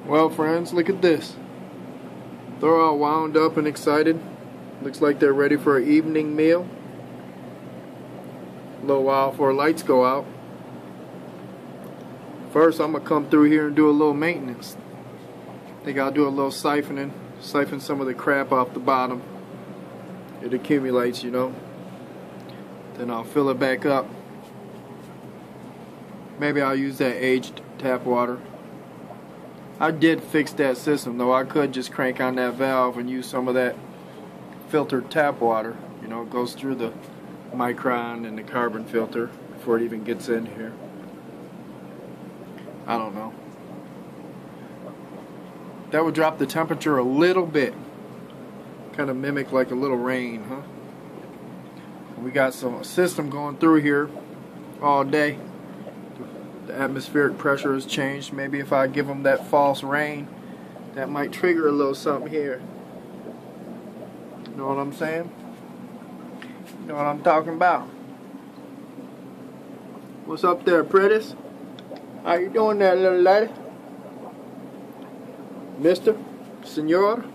Well, friends, look at this. They're all wound up and excited. Looks like they're ready for an evening meal. A little while before lights go out. First, I'm going to come through here and do a little maintenance. I think I'll do a little siphoning. Siphon some of the crap off the bottom. It accumulates, you know. Then I'll fill it back up. Maybe I'll use that aged tap water. I did fix that system, though. I could just crank on that valve and use some of that filtered tap water. You know, it goes through the micron and the carbon filter before it even gets in here. I don't know. That would drop the temperature a little bit. Kind of mimic like a little rain, huh? We got some system going through here all day. The atmospheric pressure has changed. Maybe if I give them that false rain, that might trigger a little something here. You know what I'm saying? You know what I'm talking about? What's up there, pretties? How you doing there, little lady? Mister? Senora?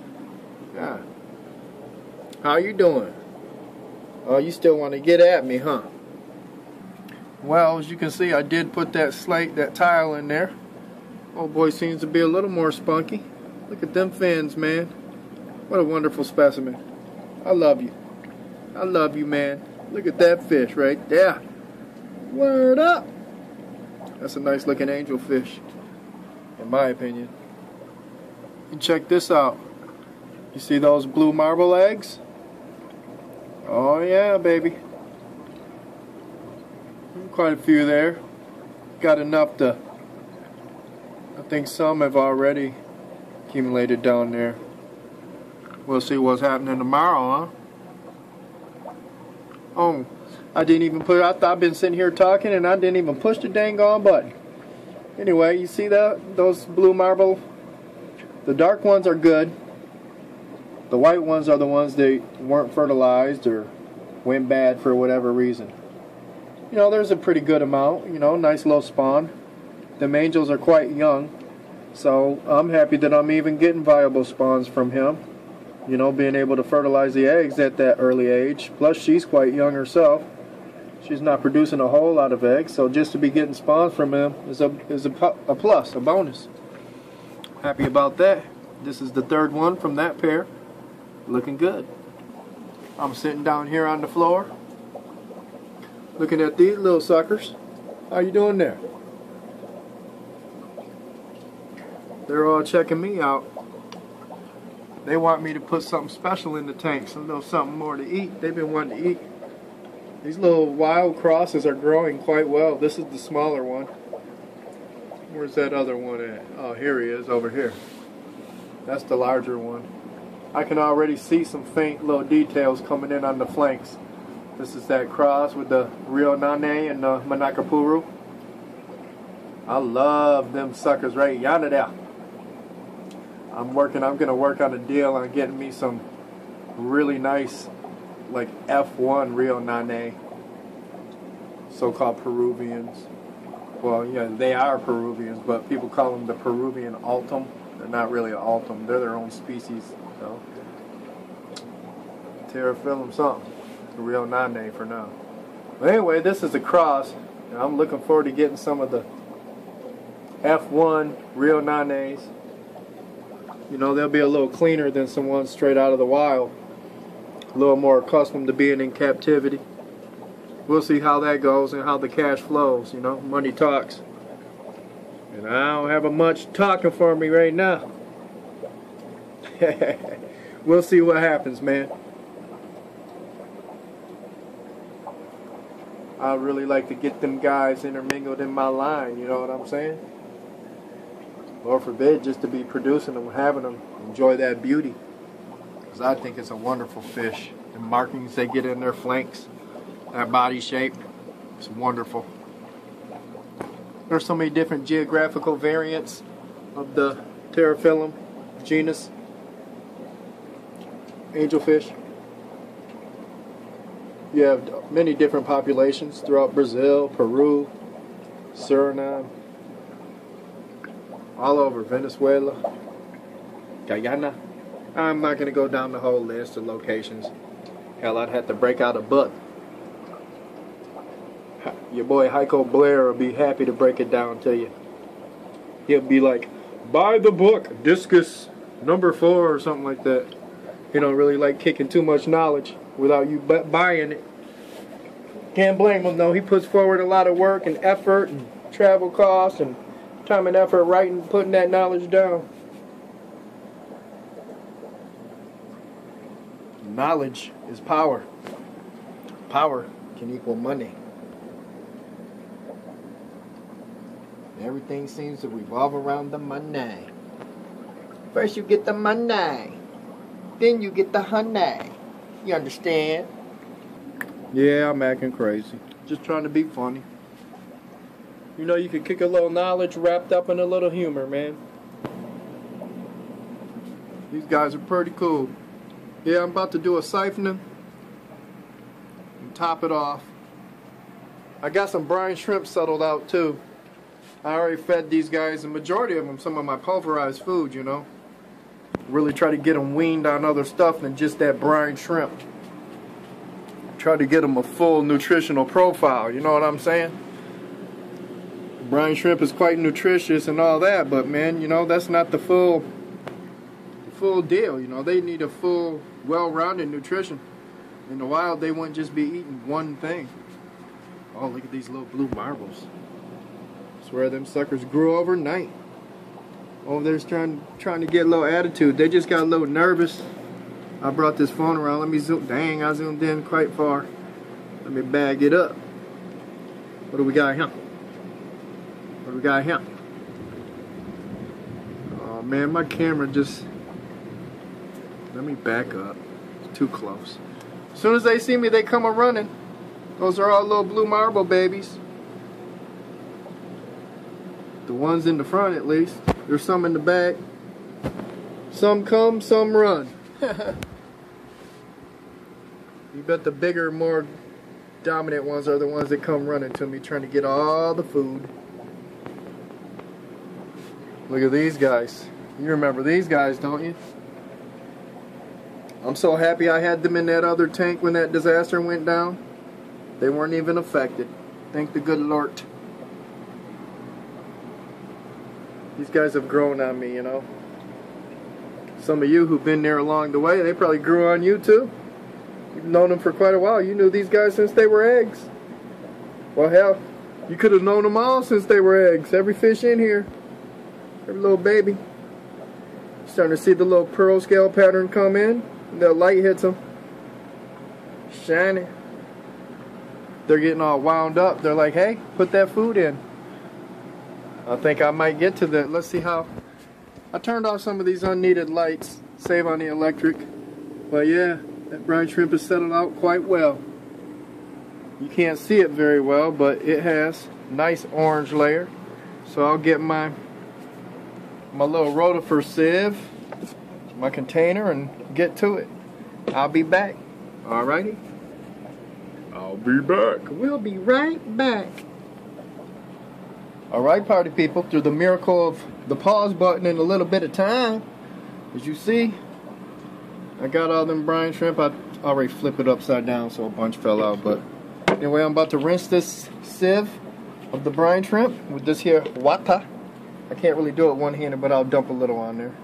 Yeah. How you doing? Oh, you still want to get at me, huh? Well, as you can see, I did put that slate, that tile in there. Oh boy, seems to be a little more spunky. Look at them fins, man. What a wonderful specimen. I love you. I love you, man. Look at that fish right there. Word up. That's a nice looking angelfish, in my opinion. And check this out. You see those blue marble eggs? Oh yeah, baby. Quite a few there. Got enough to, I think some have already accumulated down there. We'll see what's happening tomorrow, huh? Oh, I didn't even put, I thought I've been sitting here talking and I didn't even push the dang on button. Anyway, you see that? Those blue marble, the dark ones are good. The white ones are the ones that weren't fertilized or went bad for whatever reason. You know, there's a pretty good amount, you know, nice low spawn. Them angels are quite young, so I'm happy that I'm even getting viable spawns from him. You know, being able to fertilize the eggs at that early age. Plus, she's quite young herself. She's not producing a whole lot of eggs, so just to be getting spawns from him is a plus, a bonus. Happy about that. This is the third one from that pair. Looking good. I'm sitting down here on the floor, looking at these little suckers. How you doing there? They're all checking me out. They want me to put something special in the tank, so there's something more to eat. They've been wanting to eat. These little wild crosses are growing quite well. This is the smaller one. Where's that other one at? Oh, here he is, over here. That's the larger one. I can already see some faint little details coming in on the flanks. This is that cross with the Rio Nane and the Manakapuru. I love them suckers right yonder there. I'm gonna work on a deal on getting me some really nice, like F1 Rio Nane, so-called Peruvians. Well, yeah, they are Peruvians, but people call them the Peruvian Altum. They're not really an Altum. They're their own species, though. Terraphyllum something. Rio Nane for now. But anyway, this is a cross. And I'm looking forward to getting some of the F1 Rio Nanes. You know, they'll be a little cleaner than some ones straight out of the wild. A little more accustomed to being in captivity. We'll see how that goes and how the cash flows, you know. Money talks. And I don't have a much talking for me right now. We'll see what happens, man. I really like to get them guys intermingled in my line, you know what I'm saying? Lord forbid just to be producing them, having them enjoy that beauty. Because I think it's a wonderful fish. The markings they get in their flanks, that body shape, it's wonderful. There's so many different geographical variants of the Terraphyllum genus angelfish. You have many different populations throughout Brazil, Peru, Suriname. all over Venezuela, Guyana. I'm not gonna go down the whole list of locations. Hell, I'd have to break out a book. Your boy Heiko Blair will be happy to break it down to you. He'll be like, buy the book, Discus number 4 or something like that. He don't really like kicking too much knowledge without you buying it. Can't blame him though. He puts forward a lot of work and effort and travel costs and time and effort writing, putting that knowledge down. Knowledge is power. Power can equal money. Everything seems to revolve around the money. First you get the money, then you get the honey. You understand? Yeah, I'm acting crazy. Just trying to be funny. You know, you can kick a little knowledge wrapped up in a little humor, man. These guys are pretty cool. Yeah, I'm about to do a siphoning and top it off. I got some brine shrimp settled out too. I already fed these guys, the majority of them, some of my pulverized food, you know. Really try to get them weaned on other stuff than just that brine shrimp. Try to get them a full nutritional profile, you know what I'm saying? Brine shrimp is quite nutritious and all that, but man, you know, that's not the full deal, you know. They need a full, well-rounded nutrition. In the wild, they wouldn't just be eating one thing. Oh, look at these little blue marbles. I swear them suckers grew overnight. Over there's trying to get a little attitude. They just got a little nervous. I brought this phone around. Let me zoom. Dang, I zoomed in quite far. Let me bag it up. What do we got here? What do we got here? Oh man, my camera just... Let me back up. It's too close. As soon as they see me, they come a running. Those are all little blue marble babies. The ones in the front, at least. There's some in the back. Some come, some run. You bet the bigger, more dominant ones are the ones that come running to me, trying to get all the food. Look at these guys. You remember these guys, don't you? I'm so happy I had them in that other tank when that disaster went down. They weren't even affected. Thank the good Lord. These guys have grown on me, you know. Some of you who've been there along the way, they probably grew on you too. You've known them for quite a while. You knew these guys since they were eggs. Well, hell, you could have known them all since they were eggs. Every fish in here. Every little baby. Starting to see the little pearl scale pattern come in. And the light hits them. Shiny. They're getting all wound up. They're like, hey, put that food in. I think I might get to that. Let's see how. I turned off some of these unneeded lights. Save on the electric. But yeah, that brine shrimp is settled out quite well. You can't see it very well, but it has nice orange layer. So I'll get my little rotifer sieve, my container, and get to it. I'll be back. Alrighty? I'll be back. We'll be right back. Alright, party people, through the miracle of the pause button in a little bit of time, as you see, I got all them brine shrimp. I already flipped it upside down so a bunch fell out, but anyway, I'm about to rinse this sieve of the brine shrimp with this here water. I can't really do it one-handed, but I'll dump a little on there.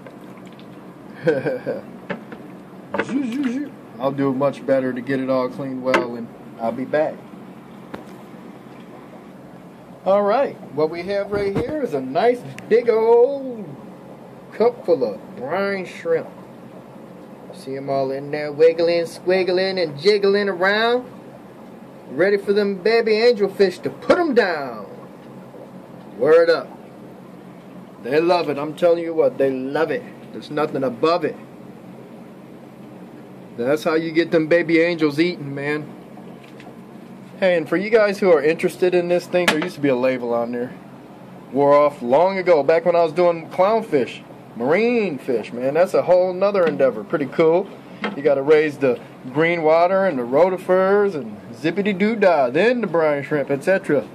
I'll do much better to get it all cleaned well, and I'll be back. Alright, what we have right here is a nice big old cup full of brine shrimp. See them all in there wiggling, squiggling, and jiggling around. Ready for them baby angelfish to put them down. Word up. They love it. I'm telling you what, they love it. There's nothing above it. That's how you get them baby angels eating, man. Hey, and for you guys who are interested in this thing, there used to be a label on there. Wore off long ago, back when I was doing clownfish. Marine fish, man. That's a whole nother endeavor. Pretty cool. You got to raise the green water and the rotifers and zippity-doo-dah, then the brine shrimp, etc.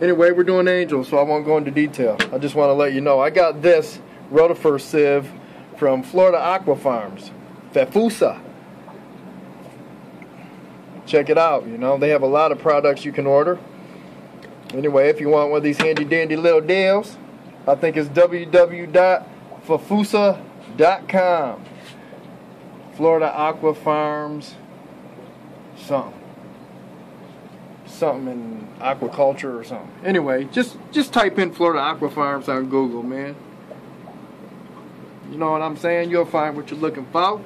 Anyway, we're doing angels, so I won't go into detail. I just want to let you know I got this rotifer sieve from Florida Aqua Farms, Fefusa. Check it out. You know, they have a lot of products you can order. Anyway, if you want one of these handy dandy little deals, I think it's www.fefusa.com. Florida Aqua Farms something in aquaculture or something. Anyway, just type in Florida Aqua Farms on Google, man. You know what I'm saying? You'll find what you're looking for.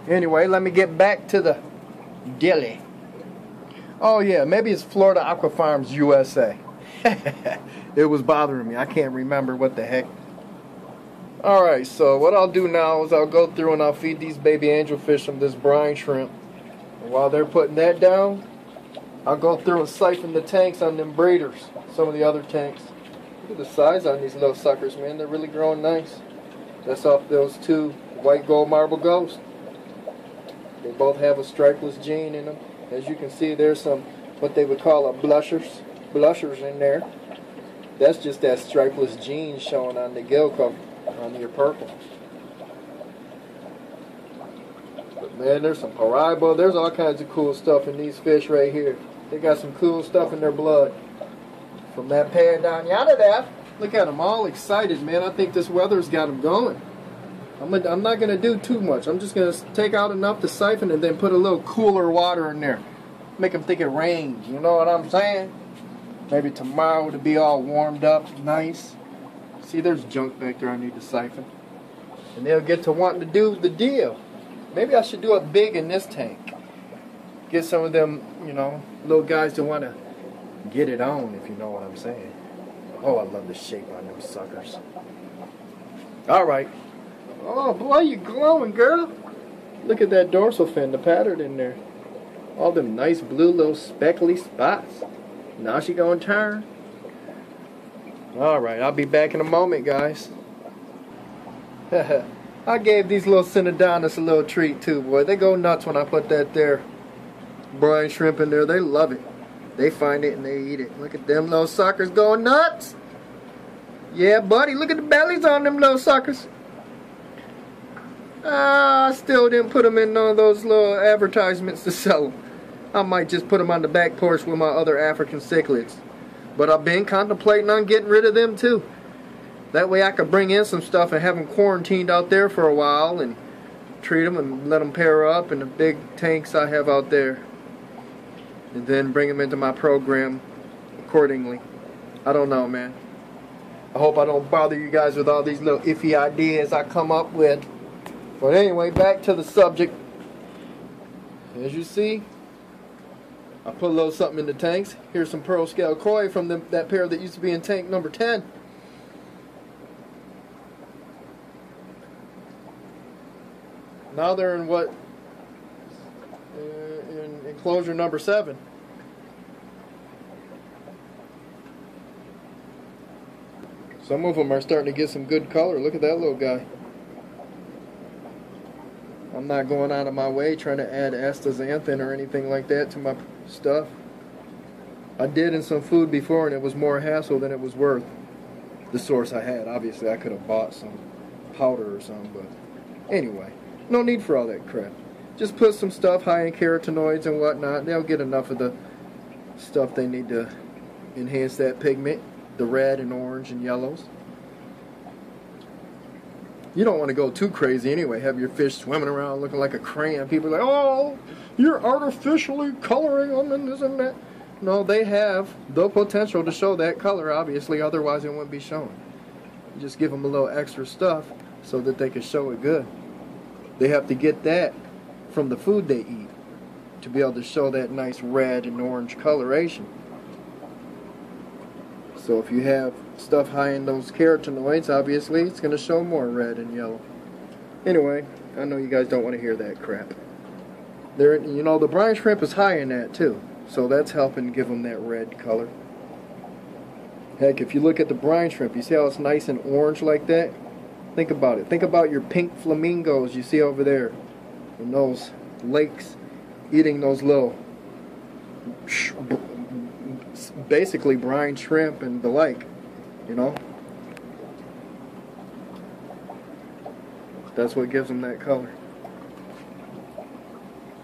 Anyway, let me get back to the deli. Oh yeah, maybe it's Florida Aqua Farms USA. It was bothering me. I can't remember what the heck. Alright, so what I'll do now is I'll go through and I'll feed these baby angelfish some of this brine shrimp. And while they're putting that down, I'll go through and siphon the tanks on them breeders, some of the other tanks. Look at the size on these little suckers, man. They're really growing nice. That's off those two white gold marble ghosts. They both have a stripeless gene in them. As you can see, there's some what they would call a blushers in there. That's just that stripeless gene showing on the gill cover, on your purple. But man, there's some paraiba. There's all kinds of cool stuff in these fish right here. They got some cool stuff in their blood. From that pair down yonder there. Look at them, all excited, man. I think this weather's got them going. I'm not going to do too much. I'm just going to take out enough to siphon and then put a little cooler water in there. Make them think it rains, you know what I'm saying? Maybe tomorrow to be all warmed up, nice. See, there's junk back there I need to siphon. And they'll get to wanting to do the deal. Maybe I should do it big in this tank. Get some of them, you know, little guys that want to get it on, if you know what I'm saying. Oh, I love the shape on them suckers. Alright. Oh, boy, you glowing, girl. Look at that dorsal fin, the pattern in there. All them nice blue little speckly spots. Now she gonna turn. Alright, I'll be back in a moment, guys. I gave these little Synodontis a little treat too, boy. They go nuts when I put that there brine shrimp in there. They love it. They find it and they eat it. Look at them little suckers going nuts. Yeah, buddy, look at the bellies on them little suckers. I still didn't put them in none of those little advertisements to sell them. I might just put them on the back porch with my other African cichlids. But I've been contemplating on getting rid of them too. That way I could bring in some stuff and have them quarantined out there for a while and treat them and let them pair up in the big tanks I have out there. And then bring them into my program accordingly. I don't know, man. I hope I don't bother you guys with all these little iffy ideas I come up with. But anyway, back to the subject. As you see, I put a little something in the tanks. Here's some pearl scale koi from that pair that used to be in tank number 10. Now they're in what? In enclosure number 7. Some of them are starting to get some good color. Look at that little guy. I'm not going out of my way trying to add astaxanthin or anything like that to my stuff. I did in some food before and it was more hassle than it was worth. The source I had. Obviously I could have bought some powder or something, but anyway, no need for all that crap. Just put some stuff high in carotenoids and whatnot. They'll get enough of the stuff they need to enhance that pigment. The red and orange and yellows. You don't want to go too crazy anyway. Have your fish swimming around looking like a crayon. People are like, oh, you're artificially coloring them and this and that. No, they have the potential to show that color, obviously. Otherwise, it wouldn't be shown. You just give them a little extra stuff so that they can show it good. They have to get that from the food they eat to be able to show that nice red and orange coloration. So if you have stuff high in those carotenoids, obviously it's going to show more red and yellow. Anyway, I know you guys don't want to hear that crap. There, you know, the brine shrimp is high in that too, so that's helping give them that red color. Heck, if you look at the brine shrimp, you see how it's nice and orange like that? Think about it. Think about your pink flamingos you see over there in those lakes, eating those little It's basically brine shrimp and the like, you know. That's what gives them that color.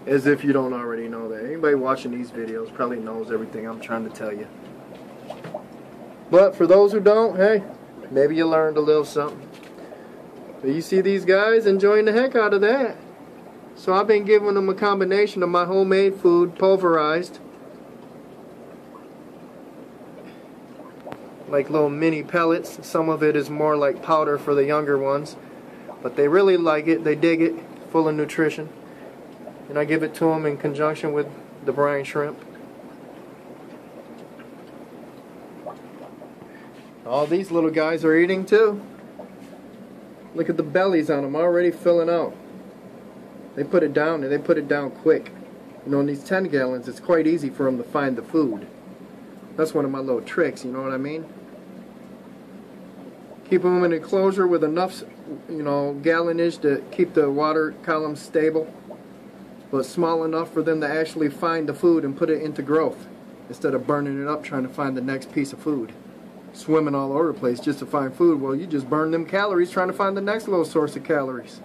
As if you don't already know that. Anybody watching these videos probably knows everything I'm trying to tell you. But for those who don't, hey, maybe you learned a little something. But you see these guys enjoying the heck out of that. So I've been giving them a combination of my homemade food, pulverized. Like little mini pellets. Some of it is more like powder for the younger ones. But they really like it, they dig it, full of nutrition. And I give it to them in conjunction with the brine shrimp. All these little guys are eating too. Look at the bellies on them, already filling out. They put it down, and they put it down quick. You know, in these 10 gallons, it's quite easy for them to find the food. That's one of my little tricks, you know what I mean? Keep them in an enclosure with enough, you know, gallonage to keep the water column stable, but small enough for them to actually find the food and put it into growth, instead of burning it up trying to find the next piece of food. Swimming all over the place just to find food. Well, you just burn them calories trying to find the next little source of calories.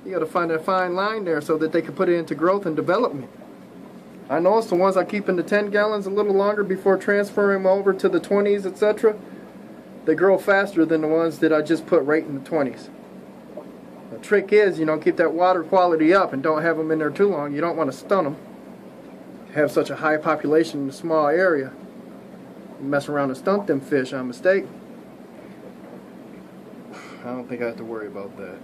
You got to find a fine line there so that they can put it into growth and development. I noticed the ones I keep in the 10 gallons a little longer before transferring them over to the 20s, etc. They grow faster than the ones that I just put right in the 20s. The trick is, you know, keep that water quality up and don't have them in there too long. You don't want to stun them. Have such a high population in a small area. You mess around and stunt them fish on mistake. I don't think I have to worry about that.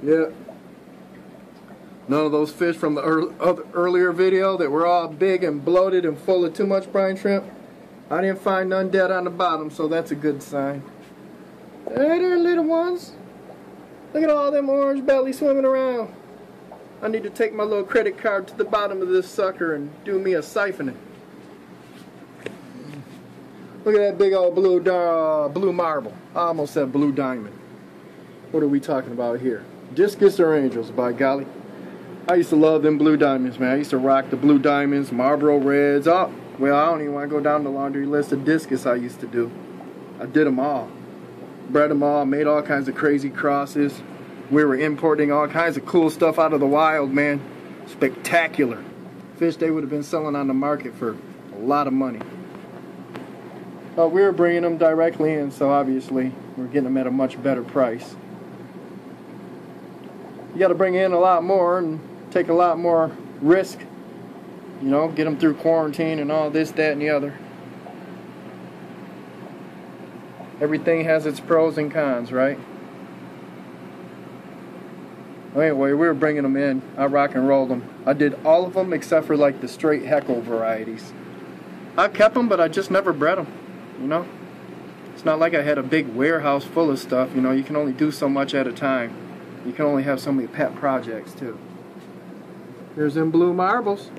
Yeah. None of those fish from the earlier video that were all big and bloated and full of too much brine shrimp, I didn't find none dead on the bottom, so that's a good sign. Hey there, little ones. Look at all them orange bellies swimming around. I need to take my little credit card to the bottom of this sucker and do me a siphoning. Look at that big old blue marble. I almost said blue diamond. What are we talking about here? Discus or angels, by golly. I used to love them blue diamonds, man. I used to rock the blue diamonds, Marlboro Reds. Oh, well, I don't even want to go down the laundry list of discus I used to do. I did them all. Bred them all, made all kinds of crazy crosses. We were importing all kinds of cool stuff out of the wild, man. Spectacular. Fish they would have been selling on the market for a lot of money. But we were bringing them directly in, so obviously we're getting them at a much better price. You got to bring in a lot more and take a lot more risk. You know, get them through quarantine and all this, that, and the other. Everything has its pros and cons, right? Anyway, we were bringing them in. I rock and rolled them. I did all of them except for like the straight Heckle varieties. I kept them, but I just never bred them, you know? It's not like I had a big warehouse full of stuff, you know? You can only do so much at a time. You can only have so many pet projects, too. Here's them blue marbles.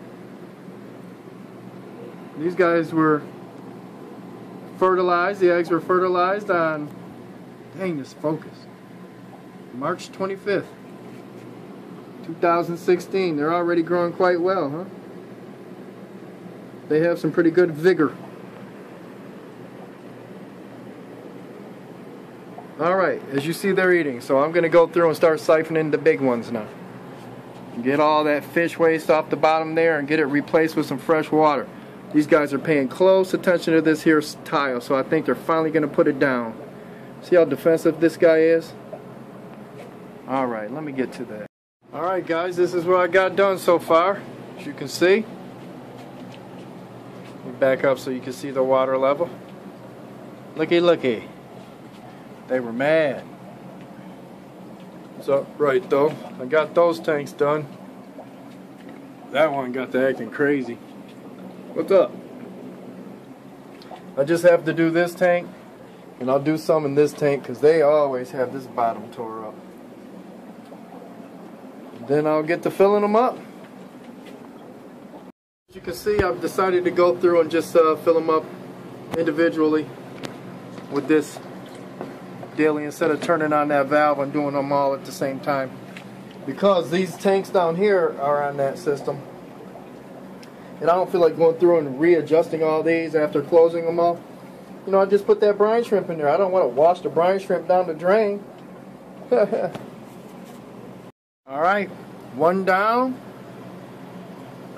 These guys were fertilized. The eggs were fertilized on, dang, this focus, March 25th. 2016. They're already growing quite well, huh? They have some pretty good vigor. Alright, as you see they're eating, so I'm going to go through and start siphoning the big ones now. Get all that fish waste off the bottom there and get it replaced with some fresh water. These guys are paying close attention to this here tile, so I think they're finally going to put it down. See how defensive this guy is? Alright, let me get to that. Alright guys, this is what I got done so far. As you can see. Let me back up so you can see the water level. Looky looky. They were mad. So, right though, I got those tanks done. That one got to acting crazy. What's up? I just have to do this tank, and I'll do some in this tank because they always have this bottom tore up. Then I'll get to filling them up. As you can see, I've decided to go through and just fill them up individually with this daily instead of turning on that valve and doing them all at the same time. Because these tanks down here are on that system. and I don't feel like going through and readjusting all these after closing them off, you know, I just put that brine shrimp in there. I don't want to wash the brine shrimp down the drain. Alright, one down.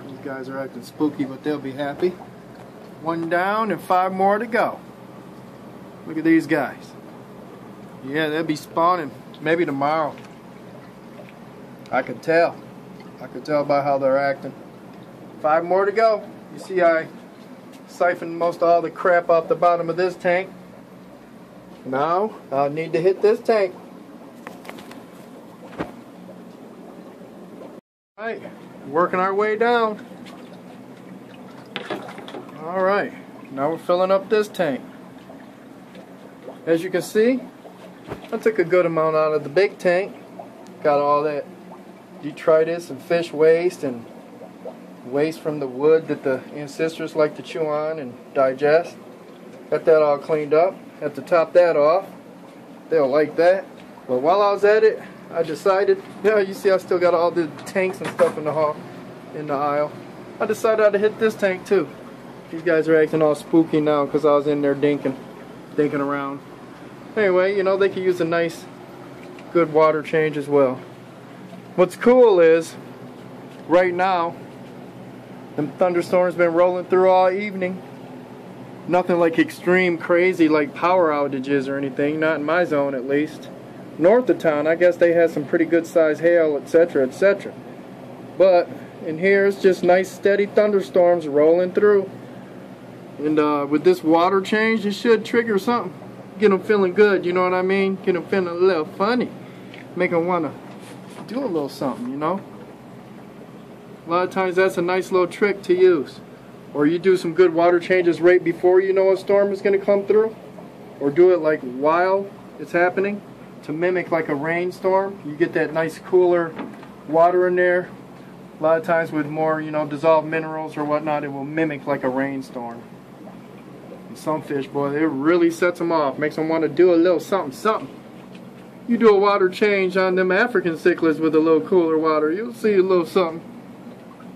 These guys are acting spooky, but they'll be happy. One down and 5 more to go. Look at these guys. Yeah, they'll be spawning maybe tomorrow. I could tell. I could tell by how they're acting. 5 more to go. You see I siphoned most all the crap off the bottom of this tank. Now I'll need to hit this tank. Alright, working our way down. Alright, now we're filling up this tank. As you can see, I took a good amount out of the big tank. Got all that detritus and fish waste and waste from the wood that the ancestors like to chew on and digest. Got that all cleaned up. Had to top that off. They'll like that. But while I was at it, I decided, yeah, you see I still got all the tanks and stuff in the hall, in the aisle. I decided I'd hit this tank too. These guys are acting all spooky now because I was in there dinking around. Anyway, you know, they could use a nice, good water change as well. What's cool is, right now, them thunderstorms been rolling through all evening. Nothing like extreme crazy like power outages or anything, not in my zone at least. North of town, I guess they had some pretty good sized hail, etc., etc. But in here it's just nice steady thunderstorms rolling through. And with this water change, it should trigger something. Get them feeling good, you know what I mean? Get them feeling a little funny. Make them want to do a little something, you know? A lot of times that's a nice little trick to use. Or you do some good water changes right before you know a storm is going to come through. Or do it like while it's happening to mimic like a rainstorm. You get that nice cooler water in there. A lot of times with more, you know, dissolved minerals or whatnot, it will mimic like a rainstorm. And some fish, boy, it really sets them off. Makes them want to do a little something. You do a water change on them African cichlids with a little cooler water, you'll see a little something.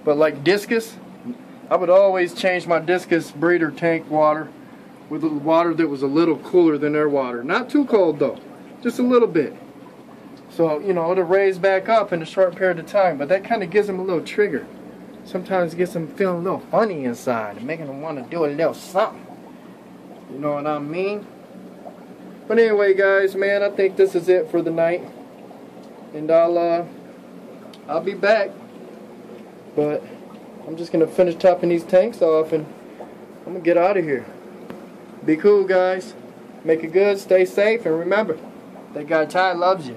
But like discus, I would always change my discus breeder tank water with water that was a little cooler than their water. Not too cold though, just a little bit. So, you know, it'll raise back up in a short period of time, but that kind of gives them a little trigger. Sometimes it gets them feeling a little funny inside and making them want to do a little something. You know what I mean? But anyway, guys, man, I think this is it for the night. And I'll be back. But I'm just going to finish topping these tanks off and I'm going to get out of here. Be cool, guys. Make it good, stay safe, and remember, that guy Ty loves you.